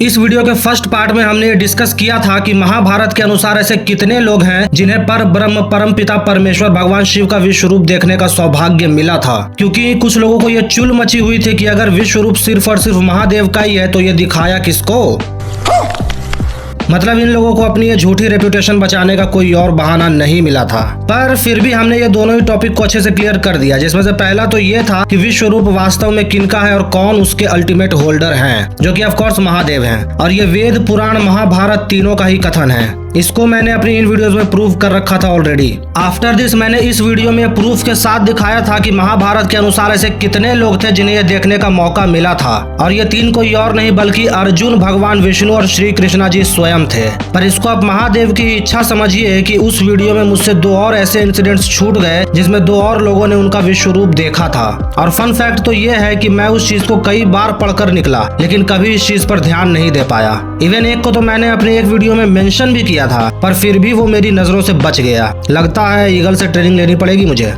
इस वीडियो के first part में हमने डिस्कस किया था कि महाभारत के अनुसार ऐसे कितने लोग हैं जिन्हें पर ब्रह्म परम पिता परमेश्वर भगवान शिव का विश्व रूप देखने का सौभाग्य मिला था। क्योंकि कुछ लोगों को यह चुल मची हुई थी कि अगर विश्व रूप सिर्फ और सिर्फ महादेव का ही है तो ये दिखाया किसको। मतलब इन लोगों को अपनी ये झूठी रेपुटेशन बचाने का कोई और बहाना नहीं मिला था। पर फिर भी हमने ये दोनों ही टॉपिक को अच्छे से क्लियर कर दिया, जिसमें से पहला तो ये था कि विश्व रूप वास्तव में किनका है और कौन उसके अल्टीमेट होल्डर हैं, जो कि ऑफ कोर्स महादेव हैं। और ये वेद पुराण महाभारत तीनों का ही कथन है। इसको मैंने अपनी इन वीडियोस में प्रूव कर रखा था ऑलरेडी। आफ्टर दिस मैंने इस वीडियो में प्रूफ के साथ दिखाया था कि महाभारत के अनुसार ऐसे कितने लोग थे जिन्हें यह देखने का मौका मिला था, और ये तीन कोई और नहीं बल्कि अर्जुन, भगवान विष्णु और श्री कृष्णा जी स्वयं थे। पर इसको आप महादेव की इच्छा समझिए कि उस वीडियो में मुझसे दो और ऐसे इंसिडेंट्स छूट गए जिसमें दो और लोगों ने उनका विश्व रूप देखा था। और फन फैक्ट तो ये है कि मैं उस चीज को कई बार पढ़कर निकला लेकिन कभी इस चीज पर ध्यान नहीं दे पाया। इवन एक को तो मैंने अपने एक वीडियो में मेंशन भी किया था, पर फिर भी वो मेरी नजरों से बच गया। लगता है ईगल से ट्रेनिंग लेनी पड़ेगी मुझे।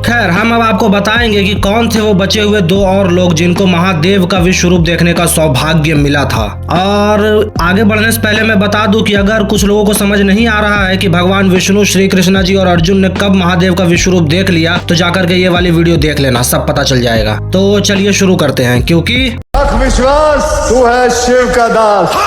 खैर, हम अब आपको बताएंगे कि कौन थे वो बचे हुए दो और लोग जिनको महादेव का विश्व रूप देखने का सौभाग्य मिला था। और आगे बढ़ने से पहले मैं बता दूं कि अगर कुछ लोगों को समझ नहीं आ रहा है कि भगवान विष्णु, श्री कृष्णा जी और अर्जुन ने कब महादेव का विश्व रूप देख लिया, तो जाकर के ये वाली वीडियो देख लेना, सब पता चल जाएगा। तो चलिए शुरू करते हैं, क्योंकि विश्वास तू है शिव का दास।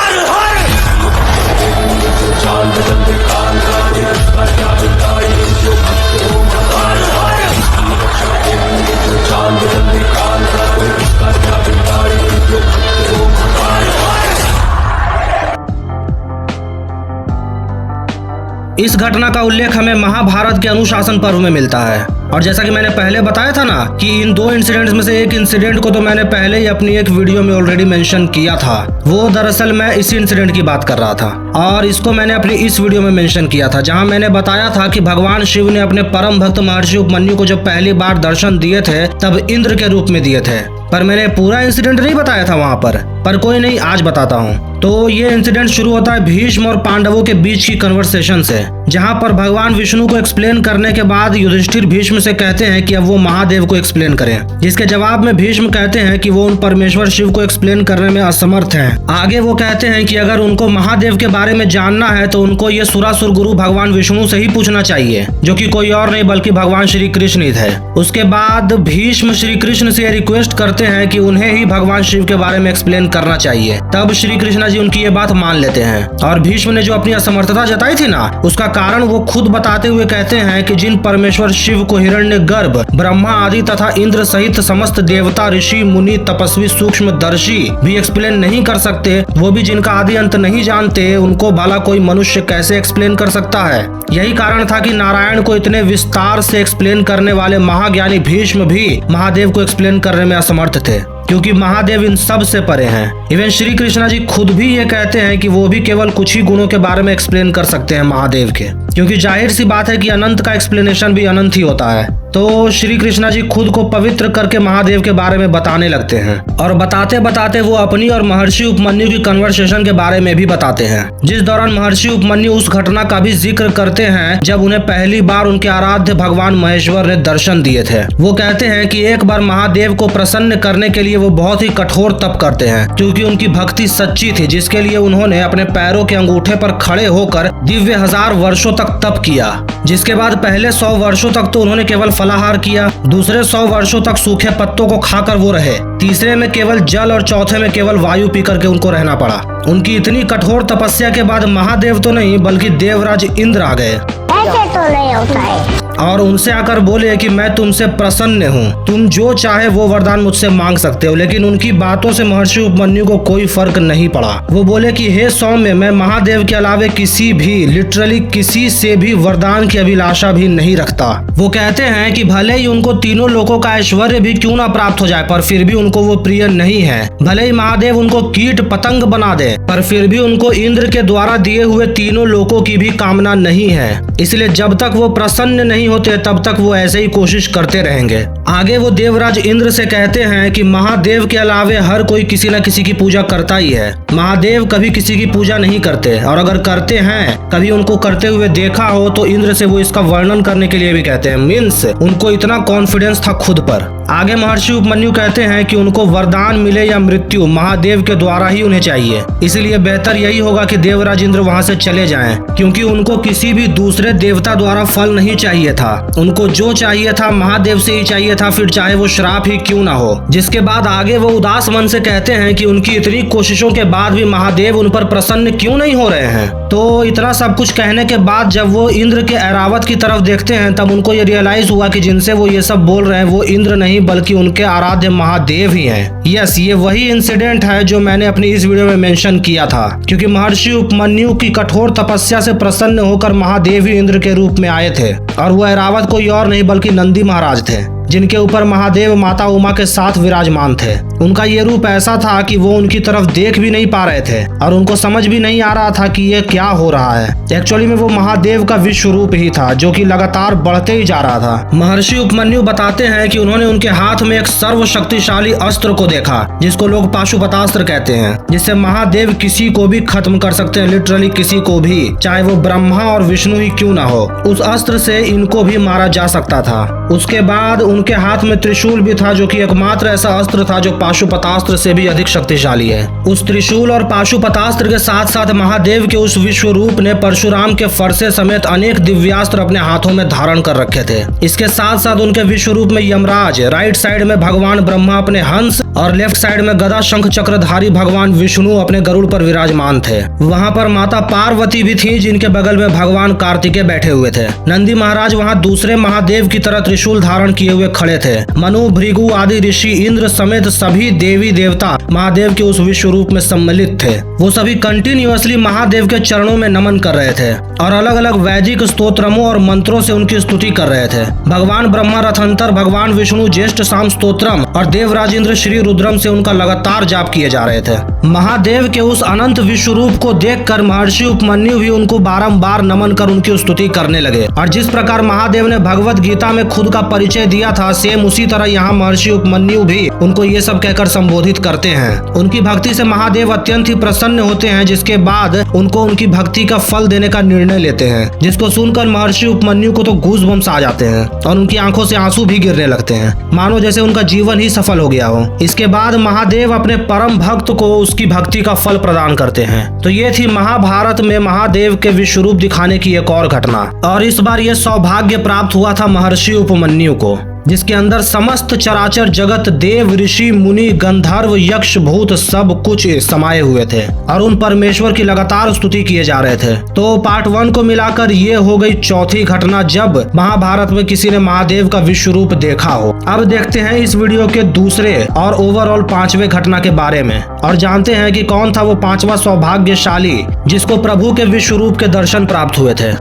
इस घटना का उल्लेख हमें महाभारत के अनुशासन पर्व में मिलता है। और जैसा कि मैंने पहले बताया था ना कि इन दो इंसिडेंट्स में से एक इंसिडेंट को तो मैंने पहले ही अपनी एक वीडियो में ऑलरेडी मेंशन किया था। वो दरअसल मैं इसी इंसिडेंट की बात कर रहा था, और इसको मैंने अपनी इस वीडियो में मेंशन किया था जहां मैंने बताया था कि भगवान शिव ने अपने परम भक्त महर्षि उपमन्यु को जब पहली बार दर्शन दिए थे तब इंद्र के रूप में दिए थे। पर मैंने पूरा इंसिडेंट नहीं बताया था वहां पर कोई नहीं, आज बताता हूँ। तो ये इंसिडेंट शुरू होता है भीष्म और पांडवों के बीच की कन्वर्सेशन से, जहां पर भगवान विष्णु को एक्सप्लेन करने के बाद युधिष्ठिर भीष्म से कहते हैं कि अब वो महादेव को एक्सप्लेन करें, जिसके जवाब में भीष्म कहते हैं कि वो उन परमेश्वर शिव को एक्सप्लेन करने में असमर्थ हैं। आगे वो कहते हैं कि अगर उनको महादेव के बारे में जानना है तो उनको ये सुरासुर गुरु भगवान विष्णु से ही पूछना चाहिए, जो कि कोई और नहीं बल्कि भगवान श्री कृष्ण ही थे। उसके बाद भीष्म श्री कृष्ण से रिक्वेस्ट करते हैं कि उन्हें ही भगवान शिव के बारे में एक्सप्लेन करना चाहिए। तब श्री कृष्णा जी उनकी ये बात मान लेते हैं, और भीष्म ने जो अपनी असमर्थता जताई थी ना, उसका कारण वो खुद बताते हुए कहते हैं कि जिन परमेश्वर शिव को हिरण्यगर्भ, ब्रह्मा आदि तथा इंद्र सहित समस्त देवता, ऋषि, मुनि, तपस्वी, सूक्ष्मदर्शी भी एक्सप्लेन नहीं कर सकते, वो भी जिनका आदि अंत नहीं जानते, उनको भला कोई मनुष्य कैसे एक्सप्लेन कर सकता है। यही कारण था कि नारायण को इतने विस्तार से एक्सप्लेन करने वाले महाज्ञानी भीष्म भी महादेव को एक्सप्लेन करने में असमर्थ थे, क्योंकि महादेव इन सब से परे हैं। इवन श्री कृष्णा जी खुद भी ये कहते हैं कि वो भी केवल कुछ ही गुणों के बारे में एक्सप्लेन कर सकते हैं महादेव के, क्योंकि जाहिर सी बात है कि अनंत का एक्सप्लेनेशन भी अनंत ही होता है। तो श्री कृष्णा जी खुद को पवित्र करके महादेव के बारे में बताने लगते हैं, और बताते बताते वो अपनी और महर्षि उपमन्यु की कन्वर्सेशन के बारे में भी बताते हैं, जिस दौरान महर्षि उपमन्यु उस घटना का भी जिक्र करते हैं जब उन्हें पहली बार उनके आराध्य भगवान महेश्वर ने दर्शन दिए थे। वो कहते हैं कि एक बार महादेव को प्रसन्न करने के लिए वो बहुत ही कठोर तप करते हैं, क्योंकि उनकी भक्ति सच्ची थी, जिसके लिए उन्होंने अपने पैरों के अंगूठे पर खड़े होकर दिव्य 1000 वर्षों तक तप किया। जिसके बाद पहले 100 वर्षों तक तो उन्होंने केवल फलाहार किया, दूसरे 100 वर्षों तक सूखे पत्तों को खाकर वो रहे, तीसरे में केवल जल और चौथे में केवल वायु पी करके उनको रहना पड़ा। उनकी इतनी कठोर तपस्या के बाद महादेव तो नहीं बल्कि देवराज इंद्र आ गए। ऐसे तो नहीं होता है। और उनसे आकर बोले कि मैं तुमसे प्रसन्न हूँ, तुम जो चाहे वो वरदान मुझसे मांग सकते हो। लेकिन उनकी बातों से महर्षि उपमन्यु को कोई फर्क नहीं पड़ा। वो बोले कि हे सौम्य, मैं महादेव के अलावे किसी भी, लिटरली किसी से भी वरदान की अभिलाषा भी नहीं रखता। वो कहते हैं कि भले ही उनको तीनों लोगों का ऐश्वर्य भी क्यों ना प्राप्त हो जाए, पर फिर भी उनको वो प्रिय नहीं है। भले ही महादेव उनको कीट पतंग बना दे, पर फिर भी उनको इंद्र के द्वारा दिए हुए तीनों लोकों की भी कामना नहीं है। इसलिए जब तक वो प्रसन्न नहीं होते तब तक वो ऐसे ही कोशिश करते रहेंगे। आगे वो देवराज इंद्र से कहते हैं कि महादेव के अलावे हर कोई किसी न किसी की पूजा करता ही है। महादेव कभी किसी की पूजा नहीं करते, और अगर करते हैं, कभी उनको करते हुए देखा हो तो इंद्र से वो इसका वर्णन करने के लिए भी कहते हैं। मीन्स उनको इतना कॉन्फिडेंस था खुद पर। आगे महर्षि उपमन्यु कहते हैं कि उनको वरदान मिले या मृत्यु, महादेव के द्वारा ही उन्हें चाहिए। इसलिए बेहतर यही होगा कि देवराज इंद्र वहां से चले जाएं, क्योंकि उनको किसी भी दूसरे देवता द्वारा फल नहीं चाहिए था। उनको जो चाहिए था महादेव से ही चाहिए था, फिर चाहे वो श्राप ही क्यों ना हो। जिसके बाद आगे वो उदास मन से कहते हैं कि उनकी इतनी कोशिशों के बाद भी महादेव उन पर प्रसन्न क्यों नहीं हो रहे हैं। तो इतना सब कुछ कहने के बाद जब वो इंद्र के ऐरावत की तरफ देखते हैं, तब उनको ये रियलाइज हुआ कि जिनसे वो ये सब बोल रहे हैं वो इंद्र नहीं बल्कि उनके आराध्य महादेव ही हैं। यस, ये वही इंसिडेंट है जो मैंने अपनी इस वीडियो में मेंशन किया था, क्योंकि महर्षि उपमन्यु की कठोर तपस्या से प्रसन्न होकर महादेव ही इंद्र के रूप में आए थे, और वो ऐरावत कोई और नहीं बल्कि नंदी महाराज थे, जिनके ऊपर महादेव माता उमा के साथ विराजमान थे। उनका ये रूप ऐसा था कि वो उनकी तरफ देख भी नहीं पा रहे थे, और उनको समझ भी नहीं आ रहा था कि ये क्या हो रहा है। एक्चुअली में वो महादेव का विश्व रूप ही था, जो कि लगातार बढ़ते ही जा रहा था। महर्षि उपमन्यु बताते हैं कि उन्होंने उनके हाथ में एक सर्वशक्तिशाली अस्त्र को देखा, जिसको लोग पाशुपतास्त्र कहते हैं, जिससे महादेव किसी को भी खत्म कर सकते हैं, लिटरली किसी को भी, चाहे वो ब्रह्मा और विष्णु ही क्यों ना हो। उस अस्त्र से इनको भी मारा जा सकता था। उसके बाद उनके हाथ में त्रिशूल भी था, जो कि एकमात्र ऐसा अस्त्र था जो पाशुपतास्त्र से भी अधिक शक्तिशाली है। उस त्रिशूल और पाशुपतास्त्र के साथ साथ महादेव के उस विश्व रूप ने परशुराम के फरसे समेत अनेक दिव्यास्त्र अपने हाथों में धारण कर रखे थे। इसके साथ साथ उनके विश्व रूप में यमराज, राइट साइड में भगवान ब्रह्मा अपने हंस, और लेफ्ट साइड में गदा शंख चक्रधारी भगवान विष्णु अपने गरुड़ पर विराजमान थे। वहाँ पर माता पार्वती भी थी, जिनके बगल में भगवान कार्तिकेय बैठे हुए थे। नंदी महाराज वहाँ दूसरे महादेव की तरह त्रिशूल धारण किए हुए खड़े थे। मनु, भृगु आदि ऋषि, इंद्र समेत सभी देवी देवता महादेव के उस विश्व रूप में सम्मिलित थे। वो सभी कंटिन्यूअसली महादेव के चरणों में नमन कर रहे थे और अलग अलग वैदिक स्तोत्रमों और मंत्रों से उनकी स्तुति कर रहे थे। भगवान ब्रह्मा रथंतर, भगवान विष्णु ज्येष्ठ साम स्तोत्रम और देवराज इंद्र श्री रुद्रम से उनका लगातार जाप किए जा रहे थे। महादेव के उस अनंत विश्व रूप को देखकर महर्षि उपमन्यु भी उनको बारंबार नमन कर उनकी स्तुति करने लगे। और जिस प्रकार महादेव ने भगवत गीता में खुद का परिचय दिया था, सेम उसी तरह यहाँ महर्षि उपमन्यु भी उनको ये सब कहकर संबोधित करते हैं। उनकी भक्ति से महादेव अत्यंत ही प्रसन्न होते हैं, जिसके बाद उनको उनकी भक्ति का फल देने का निर्णय लेते हैं, जिसको सुनकर महर्षि उपमन्यु को तो गूज़बम्स आ जाते हैं और उनकी आंखों से आंसू भी गिरने लगते हैं, मानो जैसे उनका जीवन ही सफल हो गया हो। इसके बाद महादेव अपने परम भक्त को उसकी भक्ति का फल प्रदान करते हैं। तो ये थी महाभारत में महादेव के विश्व रूप दिखाने की एक और घटना, और इस बार ये सौभाग्य प्राप्त हुआ था महर्षि उपमन्यु को, जिसके अंदर समस्त चराचर जगत, देव, ऋषि, मुनि, गंधर्व, यक्ष, भूत सब कुछ समाये हुए थे और उन परमेश्वर की लगातार स्तुति किए जा रहे थे। तो पार्ट 1 को मिलाकर ये हो गई चौथी घटना जब महाभारत में किसी ने महादेव का विश्व रूप देखा हो। अब देखते हैं इस वीडियो के दूसरे और ओवरऑल 5वें घटना के बारे में, और जानते हैं कि कौन था वो 5वां सौभाग्यशाली जिसको प्रभु के विश्व रूप के दर्शन प्राप्त हुए थे।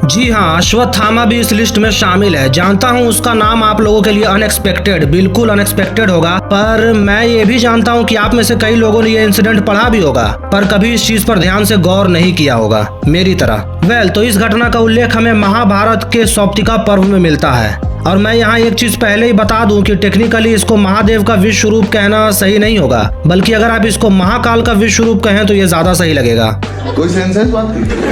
जी हाँ, अश्वत्थामा भी इस लिस्ट में शामिल है। जानता हूँ उसका नाम आप लोगों के लिए अनएक्सपेक्टेड, बिल्कुल अनएक्सपेक्टेड होगा, पर मैं ये भी जानता हूँ कि आप में से कई लोगों ने ये इंसिडेंट पढ़ा भी होगा पर कभी इस चीज पर ध्यान से गौर नहीं किया होगा मेरी तरह। तो इस घटना का उल्लेख हमें महाभारत के सौप्तिका पर्व में मिलता है, और मैं यहाँ एक चीज पहले ही बता दूं कि टेक्निकली इसको महादेव का विश्व रूप कहना सही नहीं होगा, बल्कि अगर आप इसको महाकाल का विश्व रूप कहें तो ये ज्यादा सही लगेगा। कोई सेंस है इस बात की?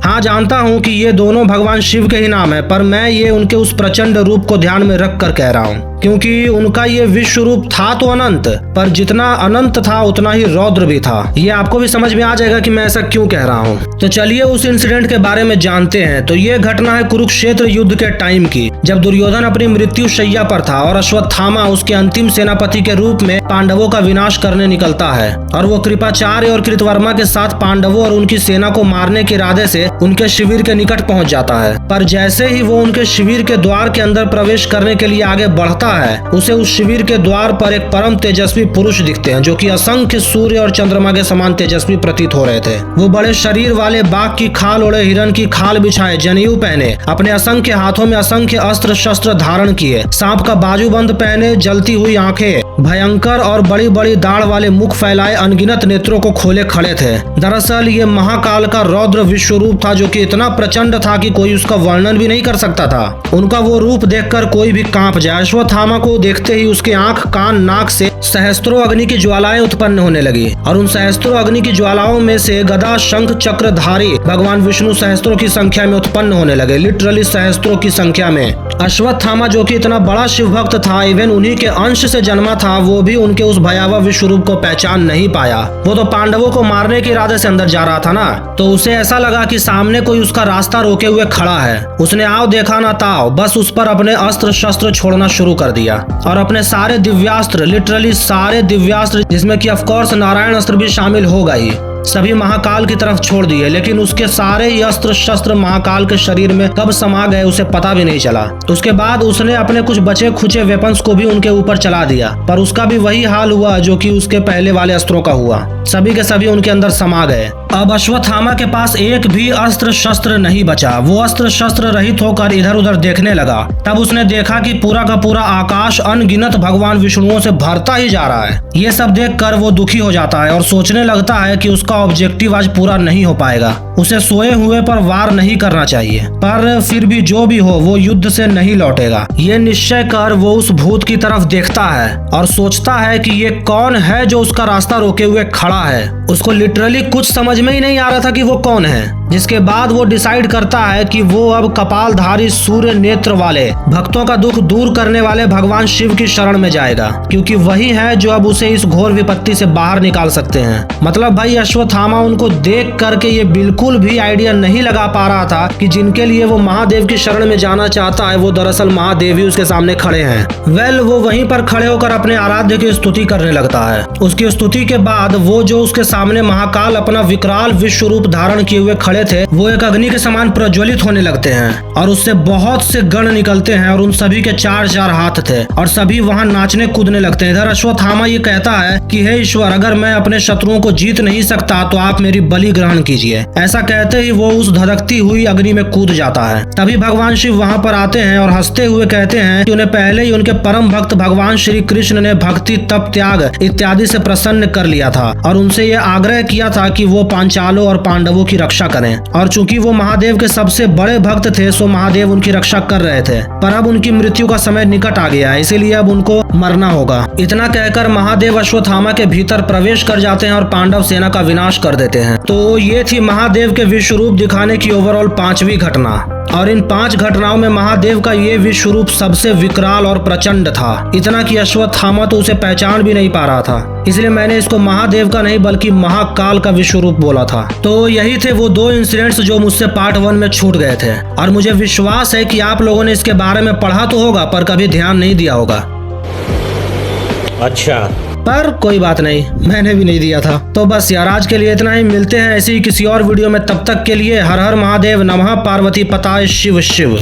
हाँ, जानता हूँ कि ये दोनों भगवान शिव के ही नाम है, पर मैं ये उनके उस प्रचंड रूप को ध्यान में रख कर कह रहा हूँ, क्योंकि उनका ये विश्व रूप था तो अनंत, पर जितना अनंत था उतना ही रौद्र भी था। ये आपको भी समझ में आ जाएगा कि मैं ऐसा क्यों कह रहा हूँ। तो चलिए उस इंसिडेंट के बारे में जानते हैं। तो ये घटना है कुरुक्षेत्र युद्ध के टाइम की, जब दुर्योधन अपनी मृत्यु शैया पर था और अश्वत्थामा उसके अंतिम सेनापति के रूप में पांडवों का विनाश करने निकलता है, और वो कृपाचार्य और कृतवर्मा के साथ पांडवों और उनकी सेना को मारने के इरादे से उनके शिविर के निकट पहुंच जाता है। पर जैसे ही वो उनके शिविर के द्वार के अंदर प्रवेश करने के लिए आगे बढ़ता है, उसे उस शिविर के द्वार पर एक परम तेजस्वी पुरुष दिखते हैं, जो कि असंख्य सूर्य और चंद्रमा के समान तेजस्वी प्रतीत हो रहे थे। वो बड़े शरीर वाले, बाघ की खाल ओढ़े, हिरन की खाल बिछाए, जनेऊ पहने, अपने असंख्य हाथों में असंख्य अस्त्र शस्त्र धारण किए, सांप का बाजूबंद पहने, जलती हुई आंखें भयंकर और बड़ी बड़ी दाढ़ वाले मुख फैलाए अनगिनत नेत्रों को खोले खड़े थे। दरअसल ये महाकाल का रौद्र विश्वरूप था, जो कि इतना प्रचंड था कि कोई उसका वर्णन भी नहीं कर सकता था। उनका वो रूप देखकर कोई भी कांप जाए। अश्वत्थामा को देखते ही उसके आंख, कान, नाक से सहस्त्रों अग्नि की ज्वालाएं उत्पन्न होने लगी और उन सहस्त्रों अग्नि की ज्वालाओं में से गदा, शंख, चक्रधारी भगवान विष्णु सहस्त्रों की संख्या में उत्पन्न होने लगे, लिटरली सहस्त्रों की संख्या में। अश्वत्थामा जो कि इतना बड़ा शिव भक्त था, इवन उन्हीं के अंश से जन्मा था, वो भी उनके उस भयावह विश्वरूप को पहचान नहीं पाया। वो तो पांडवों को मारने के इरादे से अंदर जा रहा था ना, तो उसे ऐसा लगा कि सामने कोई उसका रास्ता रोके हुए खड़ा है। उसने आओ देखा ना ताओ, बस उस पर अपने अस्त्र शस्त्र छोड़ना शुरू कर दिया और अपने सारे दिव्यास्त्र, लिटरली सारे दिव्यास्त्र, जिसमें कि ऑफकोर्स नारायण अस्त्र भी शामिल होगा ही, सभी महाकाल की तरफ छोड़ दिए। लेकिन उसके सारे ही अस्त्र शस्त्र महाकाल के शरीर में कब समा गए उसे पता भी नहीं चला। उसके बाद उसने अपने कुछ बचे खुचे वेपन्स को भी उनके ऊपर चला दिया, पर उसका भी वही हाल हुआ जो कि उसके पहले वाले अस्त्रों का हुआ, सभी के सभी उनके अंदर समा गए। अब अश्वत्थामा के पास एक भी अस्त्र शस्त्र नहीं बचा। वो अस्त्र शस्त्र रहित होकर इधर उधर देखने लगा। तब उसने देखा कि पूरा का पूरा आकाश अनगिनत भगवान विष्णुओं से भरता ही जा रहा है। ये सब देखकर वो दुखी हो जाता है और सोचने लगता है कि उसका ऑब्जेक्टिव आज पूरा नहीं हो पाएगा। उसे सोए हुए पर वार नहीं करना चाहिए, पर फिर भी जो भी हो वो युद्ध से नहीं लौटेगा। ये निश्चय कर वो उस भूत की तरफ देखता है और सोचता है कि ये कौन है जो उसका रास्ता रोके हुए खड़ा है। उसको लिटरली कुछ समझ में ही नहीं आ रहा था कि वो कौन है। जिसके बाद वो डिसाइड करता है कि वो अब कपालधारी सूर्य नेत्र वाले भक्तों का दुख दूर करने वाले भगवान शिव की शरण में जाएगा, क्योंकि वही है जो अब उसे इस घोर विपत्ति से बाहर निकाल सकते हैं। मतलब भाई अश्वत्थामा उनको देख करके ये बिल्कुल भी आइडिया नहीं लगा पा रहा था कि जिनके लिए वो महादेव की शरण में जाना चाहता है वो दरअसल महादेव ही उसके सामने खड़े हैं। वो वहीं पर खड़े होकर अपने आराध्य की स्तुति करने लगता है। उसकी स्तुति के बाद वो जो उसके सामने महाकाल अपना विकराल विश्व रूप धारण किए हुए खड़े थे, वो एक अग्नि के समान प्रज्वलित होने लगते हैं और उससे बहुत से गण निकलते हैं और उन सभी के 4-4 हाथ थे और सभी वहां नाचने कूदने लगते हैं। इधर अश्वत्थामा ये कहता है कि हे ईश्वर, अगर मैं अपने शत्रुओं को जीत नहीं सकता तो आप मेरी बलि ग्रहण कीजिए। ऐसा कहते ही वो उस धधकती हुई अग्नि में कूद जाता है। तभी भगवान शिव वहां पर आते हैं और हंसते हुए कहते हैं कि उन्हें पहले ही उनके परम भक्त भगवान श्री कृष्ण ने भक्ति, तप, त्याग इत्यादि से प्रसन्न कर लिया था और उनसे यह आग्रह किया था कि वो पांचालों और पांडवों की रक्षा करें। और चूंकि वो महादेव के सबसे बड़े भक्त थे, सो महादेव उनकी रक्षा कर रहे थे, पर अब उनकी मृत्यु का समय निकट आ गया है, इसीलिए अब उनको मरना होगा। इतना कहकर महादेव अश्वत्थामा के भीतर प्रवेश कर जाते हैं और पांडव सेना का विनाश कर देते हैं। तो ये थी महादेव के विश्व रूप दिखाने की ओवरऑल 5वीं घटना, और इन 5 घटनाओं में महादेव का ये विश्व रूप सबसे विकराल और प्रचंड था, इतना कि अश्वत्थामा तो उसे पहचान भी नहीं पा रहा था। इसलिए मैंने इसको महादेव का नहीं बल्कि महाकाल का विश्व रूप बोला था। तो यही थे वो 2 इंसिडेंट्स जो मुझसे पार्ट 1 में छूट गए थे, और मुझे विश्वास है कि आप लोगों ने इसके बारे में पढ़ा तो होगा पर कभी ध्यान नहीं दिया होगा। अच्छा, पर कोई बात नहीं, मैंने भी नहीं दिया था। तो बस यार आज के लिए इतना ही। मिलते हैं ऐसी ही किसी और वीडियो में, तब तक के लिए हर हर महादेव, नमः पार्वती पताय शिव शिव।